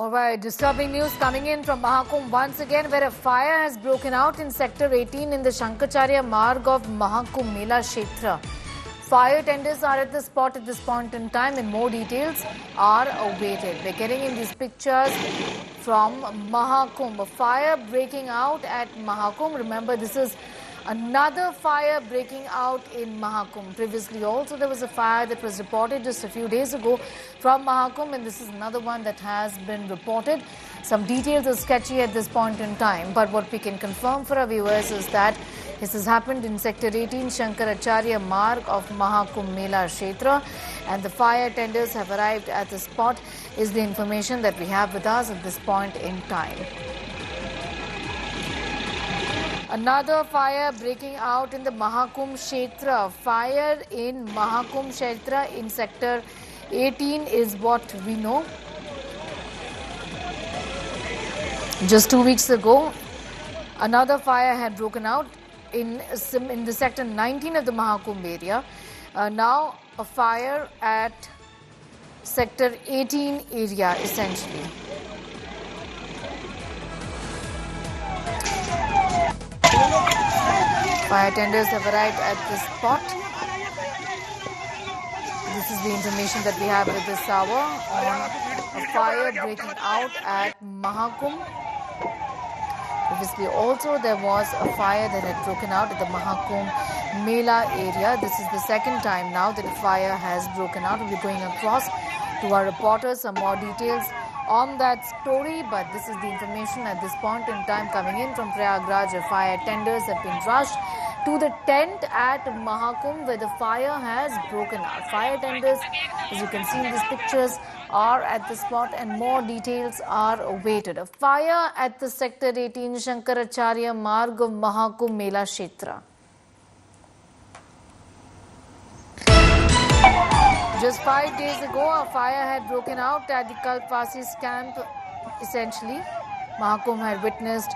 All right, disturbing news coming in from Mahakumbh once again, where a fire has broken out in Sector 18 in the Shankaracharya Marg of Mahakumbh Mela Kshetra. Fire tenders are at the spot at this point in time, and more details are awaited. We're getting in these pictures from Mahakumbh. A fire breaking out at Mahakumbh. Remember, this is another fire breaking out in Mahakumbh. Previously also there was a fire that was reported just a few days ago from Mahakumbh, and this is another one that has been reported. Some details are sketchy at this point in time, but what we can confirm for our viewers is that this has happened in Sector 18 Shankaracharya Marg of Mahakumbh Mela Kshetra, and the fire tenders have arrived at the spot is the information that we have with us at this point in time. Another fire breaking out in the Mahakumbh Kshetra. Fire in Mahakumbh Kshetra in Sector 18 is what we know. Just 2 weeks ago, another fire had broken out in the Sector 19 of the Mahakumbh area. Now a fire at Sector 18 area essentially. Fire tenders have arrived at the spot. This is the information that we have at this hour on a fire breaking out at Mahakumbh. Previously also there was a fire that had broken out at the Mahakumbh Mela area. This is the second time now that a fire has broken out. We'll be going across to our reporters some more details on that story, but this is the information at this point in time coming in from Prayagraj. Fire tenders have been rushed to the tent at Mahakumbh where the fire has broken out. Fire tenders, as you can see in these pictures, are at the spot and more details are awaited. A fire at the Sector 18 Shankaracharya Marg of Mahakumbh Mela Kshetra. Just 5 days ago, a fire had broken out at the Kalpvasis camp. Essentially, Mahakumbh had witnessed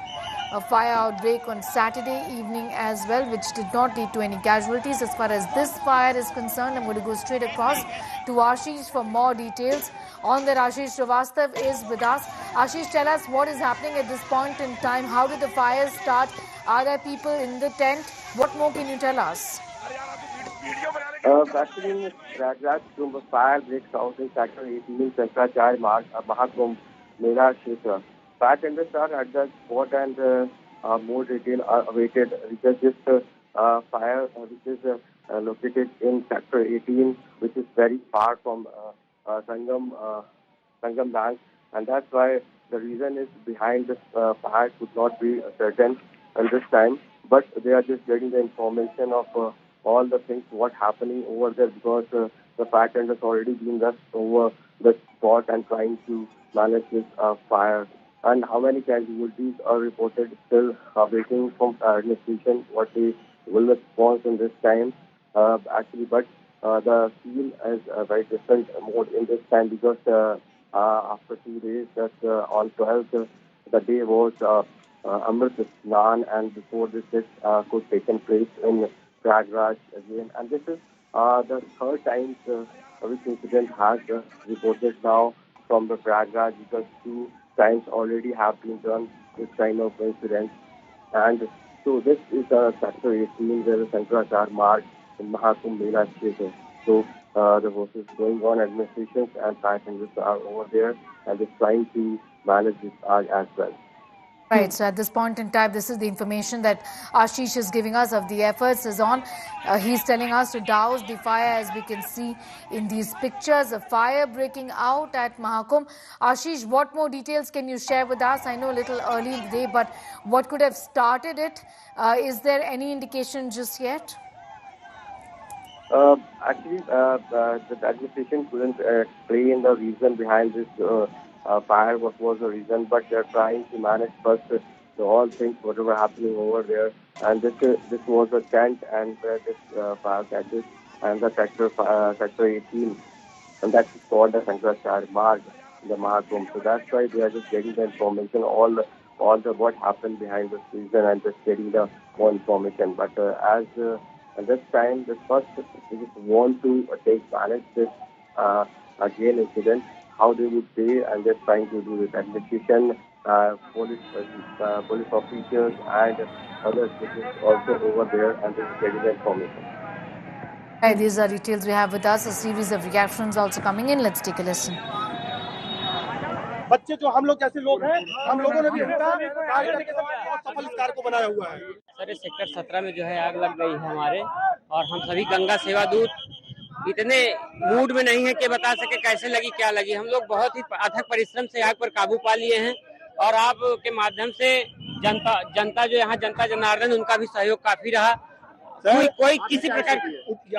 a fire outbreak on Saturday evening as well, which did not lead to any casualties. As far as this fire is concerned, I'm going to go straight across to Ashish for more details on that. Ashish Srivastav is with us. Ashish, tell us what is happening at this point in time. How did the fire start? Are there people in the tent? What more can you tell us? Actually, in Prayagraj, the fire breaks out in Sector 18 Shankaracharya Marg of Mahakumbh Mela Kshetra. Fire tenders are at the spot and more detail are awaited. Because this fire which is located in Sector 18, which is very far from Sangam Bank, and that's why the reason is behind this fire could not be certain at this time. But they are just getting the information of all the things what happening over there, because the fire tenders already been rushed over the spot and trying to manage this fire. And how many casualties are reported, still waiting from administration what they will respond in this time. Actually, but the scene is a very different mode in this time, because after 2 days, that on 12th, the day was Amrit Snan, and before this could taken place in Prayagraj again. And this is the third time which incident has reported now from the Prayagraj, because 2 times already have been done this kind of incident. And so this is Sector 18 where the Shankaracharya Marg in Mahakumbh Mela Kshetra. So the work is going on, administrations and fire tenders are over there and they're trying to manage this as well. Right, so at this point in time, this is the information that Ashish is giving us of the efforts is on. He's telling us to douse the fire, as we can see in these pictures, a fire breaking out at Mahakumbh. Ashish, what more details can you share with us? I know a little early in the day, but what could have started it? Is there any indication just yet? Actually, the administration couldn't explain the reason behind this fire, what was the reason, but they're trying to manage first all things, whatever happening over there. And this was a tent and where this fire catches, and the sector 18, and that's called the Shankaracharya Marg, the Mahakumbh. So that's why they are just getting the information, all the what happened behind this reason, and just getting the more information. But as at this time, the first we just want to manage this again incident. how they would say, and they're trying to do it. Administration, police officials, and other specialists also over there, and they're getting information. Right, these are details we have with us. A series of reactions also coming in. Let's take a listen. बच्चे जो हम लोग जैसे लोग हैं, हम लोगों ने भी इनका कार्य करके बहुत सफल इस कार्य को बनाया हुआ है। सर सेक्टर 17 में जो है आग लग गई है हमारे, और हम सभी गंगा सेवा दूत इतने मूड में नहीं है कि बता सके कैसे लगी क्या लगी। हम लोग बहुत ही अथक परिश्रम से आग पर काबू पा लिए हैं, और आपके माध्यम से जनता जो यहाँ जनता जनार्दन उनका भी सहयोग काफी रहा। कोई किसी प्रकार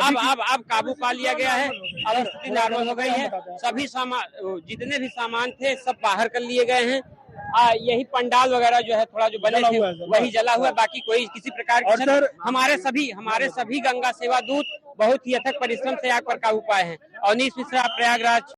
अब काबू पा लिया गया है, अब स्थिति नॉर्मल हो गई है। सभी सामान जितने भी सामान थे सब बाहर कर लिए गए हैं। यही पंडाल वगैरह जो है थोड़ा जो बने थे वही जला हुआ है, बाकी कोई किसी प्रकार की हमारे सभी गंगा सेवा दूत बहुत ही अथक परिश्रम से आग पर काबू पाए हैं। अवनीश मिश्रा, प्रयागराज।